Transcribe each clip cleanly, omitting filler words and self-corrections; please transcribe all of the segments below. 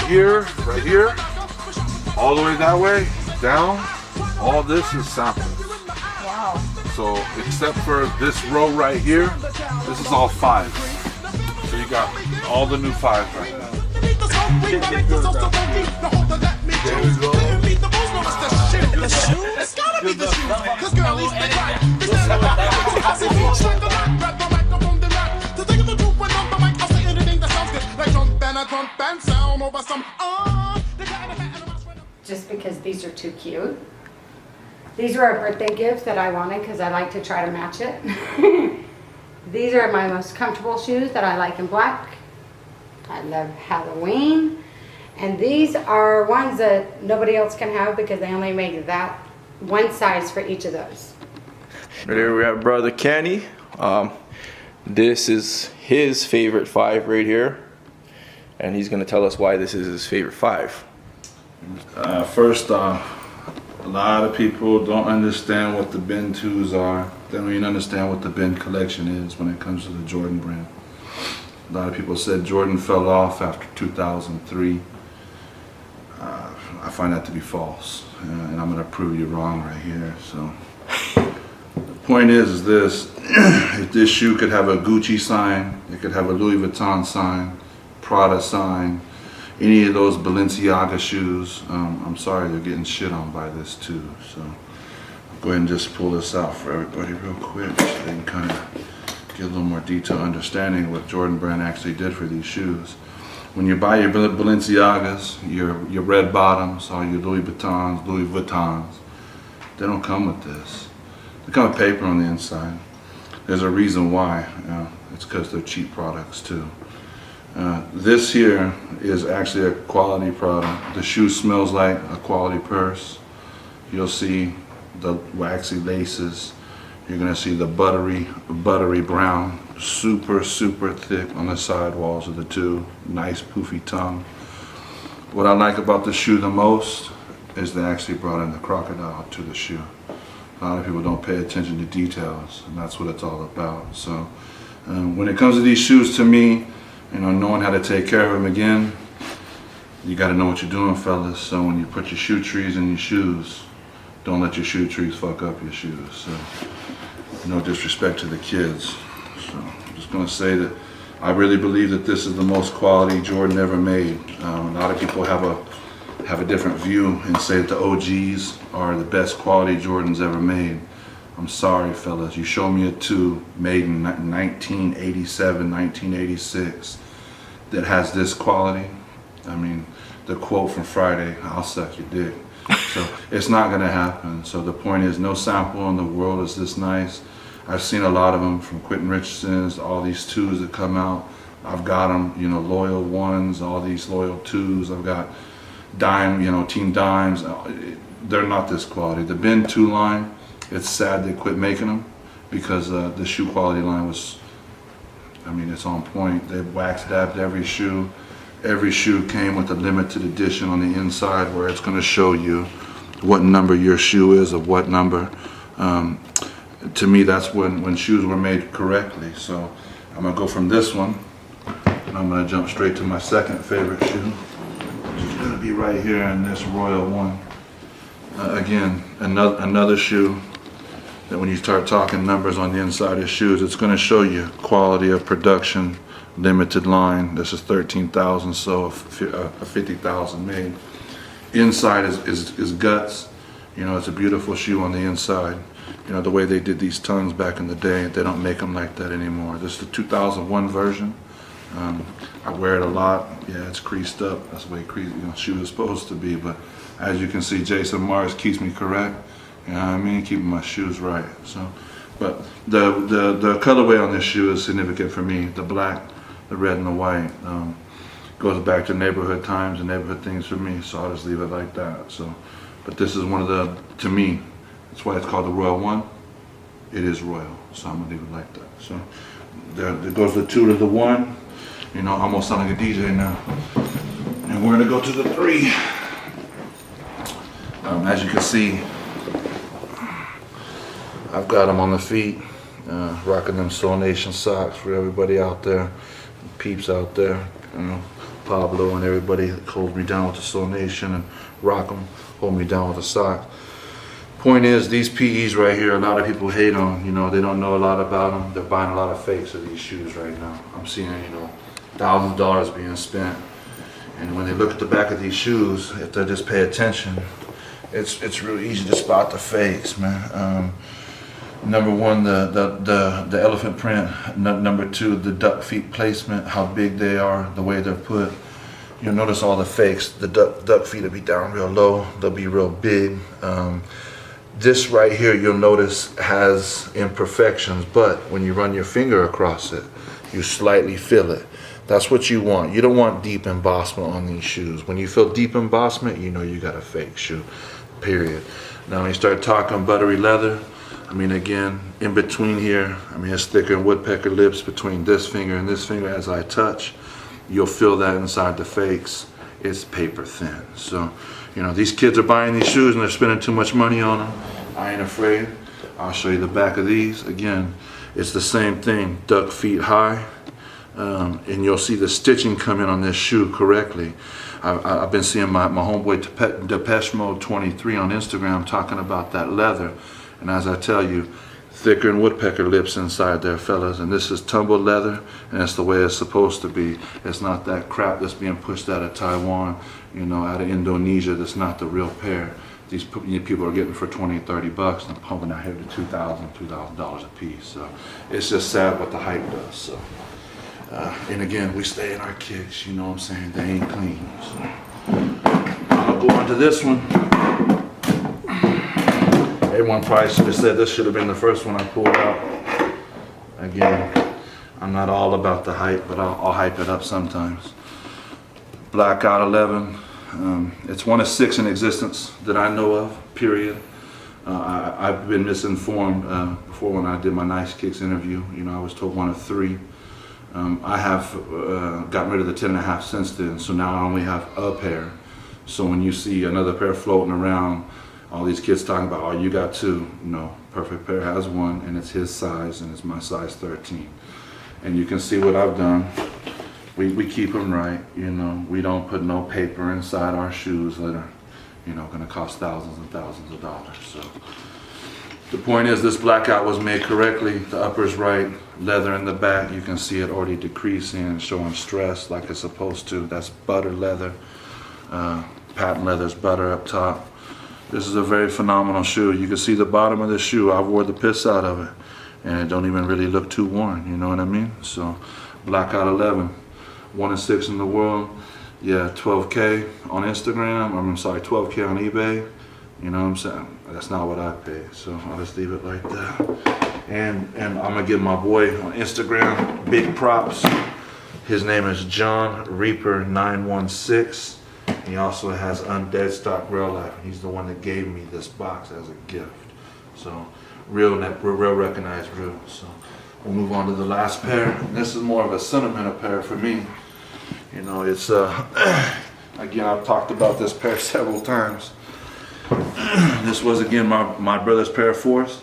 right here, all the way that way, down, all this is samples. Wow. So except for this row right here, this is all fives. So you got all the new fives right now. There we go. It's gotta be the shoes, cause girlies they cry. Just because these are too cute. These were a birthday gift that I wanted because I like to try to match it. These are my most comfortable shoes that I like in black. I love Halloween. And these are ones that nobody else can have because they only make that one size for each of those. Right here we have Brother Kenny. This is his favorite 5 right here. And he's going to tell us why this is his favorite 5. First off, a lot of people don't understand what the Ben 2s are. They don't even understand what the Ben collection is when it comes to the Jordan brand. A lot of people said Jordan fell off after 2003. I find that to be false, and I'm going to prove you wrong right here. So the point is this: if this shoe could have a Gucci sign, it could have a Louis Vuitton sign, Prada sign, any of those Balenciaga shoes, I'm sorry, they're getting shit on by this too. So I'll go ahead and just pull this out for everybody real quick so they can kind of get a little more detailed understanding of what Jordan Brand actually did for these shoes. When you buy your Balenciagas, your red bottoms, or your Louis Vuittons, they don't come with this. They come with paper on the inside. There's a reason why. It's because they're cheap products too. This here is actually a quality product. The shoe smells like a quality purse. You'll see the waxy laces. You're gonna see the buttery brown, super thick on the sidewalls of the two. Nice poofy tongue. What I like about the shoe the most is they actually brought in the crocodile to the shoe. A lot of people don't pay attention to details, and that's what it's all about. So when it comes to these shoes, to me, knowing how to take care of them again, you got to know what you're doing, fellas. So when you put your shoe trees in your shoes, don't let your shoe trees fuck up your shoes. So no disrespect to the kids. So I'm just gonna say that I really believe that this is the most quality Jordan ever made. A lot of people have a different view and say that the OGs are the best quality Jordans ever made. I'm sorry, fellas. You show me a 2 made in 1987, 1986 that has this quality. I mean, the quote from Friday, "I'll suck your dick." So it's not going to happen. So the point is, no sample in the world is this nice. I've seen a lot of them from Quentin Richardson's, all these 2s that come out. I've got them, loyal 1s, all these loyal 2s. I've got dime, Team Dimes. They're not this quality. The Ben 2 line, it's sad they quit making them because the shoe quality line was, it's on point. They wax dabbed every shoe. Every shoe came with a limited edition on the inside where it's going to show you what number your shoe is of what number. To me, that's when shoes were made correctly. So I'm going to go from this one, and I'm going to jump straight to my second favorite shoe, which is going to be right here in this Royal 1. Again, another shoe that when you start talking numbers on the inside of shoes, it's going to show you quality of production, limited line. This is 13,000, so a 50,000 made. Inside is guts. It's a beautiful shoe on the inside. The way they did these tongues back in the day, they don't make them like that anymore. This is the 2001 version. I wear it a lot. Yeah, it's creased up. That's the way shoe is supposed to be. But as you can see, Jason Mars keeps me correct. Keeping my shoes right. So, but the colorway on this shoe is significant for me. The black, the red, and the white goes back to neighborhood times and neighborhood things for me. So I'll just leave it like that. So, but this is one of the, to me, that's why it's called the Royal 1. It is royal, so I'm gonna leave it like that. So there goes the 2 to the 1. I almost sound like a DJ now. And we're gonna go to the 3. As you can see, I've got them on the feet, rocking them Soul Nation socks for everybody out there, peeps out there. Pablo and everybody that holds me down with the Soul Nation, and Rock 'em, hold me down with the socks. Point is, these PEs right here, a lot of people hate on. You know, they don't know a lot about them. They're buying a lot of fakes of these shoes right now. I'm seeing, you know, thousands of dollars being spent. And when they look at the back of these shoes, if they just pay attention, it's really easy to spot the fakes, man. Number one, the elephant print. Number two, the duck feet placement, how big they are, the way they're put. You'll notice all the fakes. The duck feet will be down real low. They'll be real big. This right here, you'll notice, has imperfections, but when you run your finger across it, you slightly feel it. That's what you want. You don't want deep embossment on these shoes. When you feel deep embossment, you know you got a fake shoe, period. Now when you start talking buttery leather, I mean, again, in between here, I mean, it's thicker than woodpecker lips between this finger and this finger as I touch. You'll feel that inside the fakes. It's paper thin. So, you know, these kids are buying these shoes and they're spending too much money on them. I ain't afraid. I'll show you the back of these. Again, it's the same thing, duck feet high. And you'll see the stitching come in on this shoe correctly. I've been seeing my homeboy Depeche Mode 23 on Instagram talking about that leather. And as I tell you, thicker than woodpecker lips inside there, fellas. And this is tumbled leather, and that's the way it's supposed to be. It's not that crap that's being pushed out of Taiwan, you know, out of Indonesia. That's not the real pair. These people are getting for 20, 30 bucks, and pumping out here to $2,000 a piece. So it's just sad what the hype does. So, and again, we stay in our kicks. You know what I'm saying? They ain't clean. So I'll go on to this one. Everyone probably should have said this should have been the first one I pulled out. Again, I'm not all about the hype, but I'll hype it up sometimes. Blackout 11. It's one of 6 in existence that I know of, period. I've been misinformed before when I did my Nice Kicks interview. You know, I was told one of 3. I have gotten rid of the 10.5 since then, so now I only have a pair. So when you see another pair floating around, all these kids talking about, oh, you got 2. No, Perfect Pair has 1, and it's his size, and it's my size 13. And you can see what I've done. We keep them right, you know. We don't put no paper inside our shoes that are, you know, going to cost thousands and thousands of dollars. So the point is, this blackout was made correctly. The upper's right, leather in the back. You can see it already decreasing and showing stress like it's supposed to. That's butter leather. Patent leather's butter up top. This is a very phenomenal shoe. You can see the bottom of the shoe. I wore the piss out of it, and it don't even really look too worn. You know what I mean? So, Blackout 11, 1 of 6 in the world. Yeah, 12K on Instagram. I'm sorry, 12K on eBay. You know what I'm saying? That's not what I paid. So I'll just leave it like that. And I'm gonna give my boy on Instagram big props. His name is John Reaper 916. He also has Undead Stock Real Life. He's the one that gave me this box as a gift. So real recognized real. So we'll move on to the last pair. And this is more of a sentimental pair for me. You know, it's again, I've talked about this pair several times. This was again my brother's pair of 4s.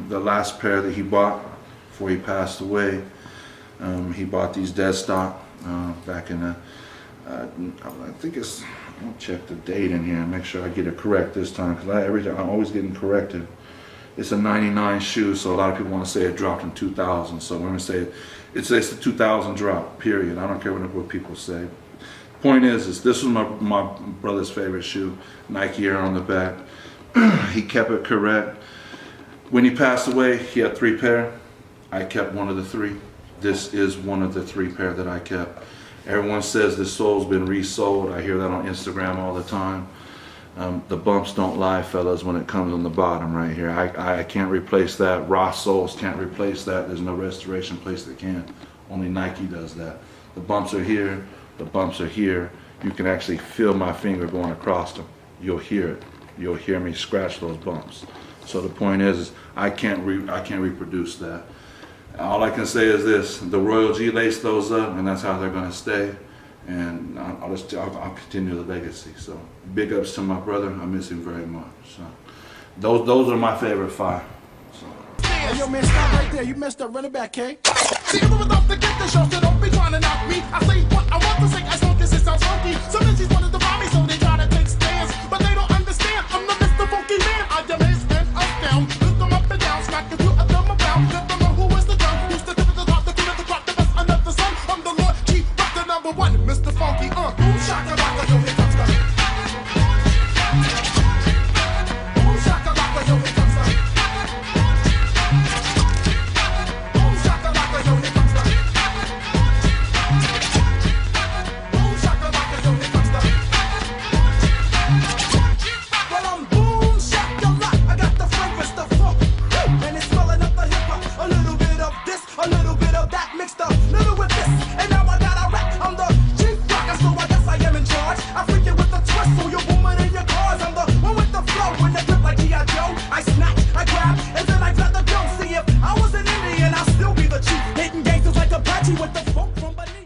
The last pair that he bought before he passed away. He bought these dead stock back in the I think it's, I'll check the date in here and make sure I get it correct this time, because every time I'm always getting corrected. It's a 99 shoe, so a lot of people want to say it dropped in 2000. So we're going to say it's the 2000 drop, period. I don't care what people say. Point is this was my brother's favorite shoe, Nike Air on the back. He kept it correct. When he passed away, he had 3 pair. I kept one of the 3. This is one of the 3 pair that I kept. Everyone says this sole's been resold. I hear that on Instagram all the time. The bumps don't lie, fellas, when it comes on the bottom right here. I can't replace that. Ross soles can't replace that. There's no restoration place that can. Only Nike does that. The bumps are here. The bumps are here. You can actually feel my finger going across them. You'll hear it. You'll hear me scratch those bumps. So the point is I can't reproduce that. All I can say is this: the Royal G laced those up, and that's how they're going to stay. And I'll continue the legacy. So big ups to my brother. I miss him very much. So those are my favorite 5. So. Hey, yo, man, stop right there. You messed up. Run it back, K. See, everyone's off to get the show, so don't be trying to knock me. I say what I want to say as long as it sounds funky. Some MCs wanted to rob me, so they try